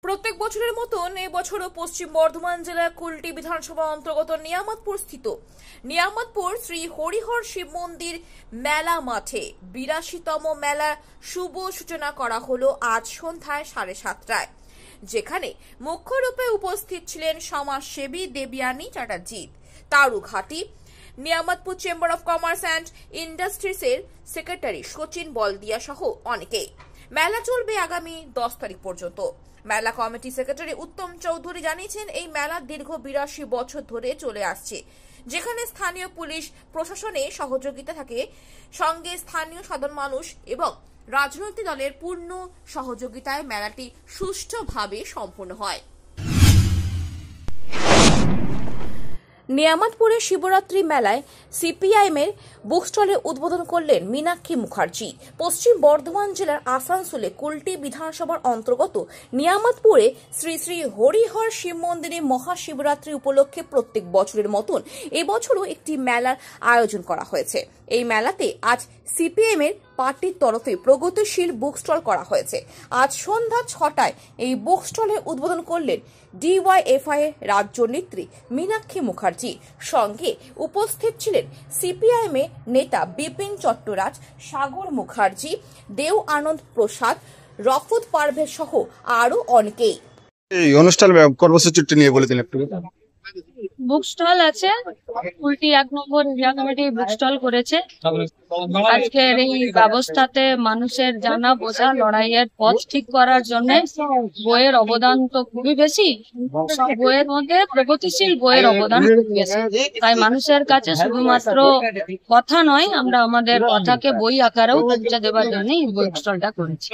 প্রত্যেক বছরের মতন এবছরও পশ্চিম বর্ধমান জেলার কুলটি বিধানসভা অন্তর্গত নিয়ামতপুর স্থিত নিয়ামতপুর শ্রী হরিহর শিব মন্দির মেলা মাঠে ৮২তম মেলা শুভ সূচনা করা হলো আজ সন্ধ্যায় 7:30টায়, যেখানে মুখ্য রূপে উপস্থিত ছিলেন সমাজসেবী Debjani Chatterjee, Tarughati Niyamatpur chamber of commerce and ইন্ডাস্ট্রিজের সেক্রেটারি সচিন বলদিয়া সহ অনেকেই। মেলা চলবে আগামী 10 তারিখ পর্যন্ত। মেলা কমিটি সেক্রেটারি উত্তম চৌধুরী জানিয়েছেন, এই মেলা দীর্ঘ ৮২ বছর ধরে চলে আসছে, যেখানে স্থানীয় পুলিশ প্রশাসনের সহযোগিতা থাকে, সঙ্গে স্থানীয় সাধারণ মানুষ এবং রাজনৈতিক দলের পূর্ণ সহযোগিতায় মেলাটি সুষ্ঠুভাবে সম্পন্ন হয়। নিয়ামতপুরের শিবরাত্রি মেলায় সিপিআইএমের বুক স্টলের উদ্বোধন করলেন মীনাক্ষী মুখার্জি। পশ্চিম বর্ধমান জেলার আসানসোলে কুলটি বিধানসভার অন্তর্গত নিয়ামতপুরে শ্রী শ্রী হরিহর শিব মন্দিরে মহাশিবরাত্রি উপলক্ষে প্রত্যেক বছরের মতন এবছরও একটি মেলার আয়োজন করা হয়েছে। এই মেলাতে আজ সিপিএম এর পার্টির তরফে প্রগতিশীল বুক স্টল করা হয়েছে। আজ সন্ধ্যা 6টায় এই বুক স্টলের উদ্বোধন করলেন ডিওয়াইএফআই এর রাজ্য নেত্রী মীনাক্ষী মুখার্জি। সঙ্গে উপস্থিত ছিলেন সিপিআইএম এর নেতা বিপিন চট্টরাজ, সাগর মুখার্জি, দেও আনন্দ প্রসাদ, রফত পারভেজ সহ আরো অনেকেই। এই অনুষ্ঠান কর্মসূচিটি নিয়ে বলে দিন একটু। বুক স্টল আছে, কুলটি 1 নম্বর এরিয়া কমিটি বুক স্টল করেছে। আজকের এই ব্যবস্থাতে মানুষের জানা বোঝা লড়াইয়ের পথ ঠিক করার জন্য বইয়ের অবদান তো খুবই বেশি, বইয়ের মধ্যে প্রগতিশীল বইয়ের অবদান খুবই বেশি। তাই মানুষের কাছে শুধুমাত্র কথা নয়, আমরা আমাদের কথাকে বই আকারেও পৌঁছে দেওয়ার জন্য এই বুক স্টলটা করেছি।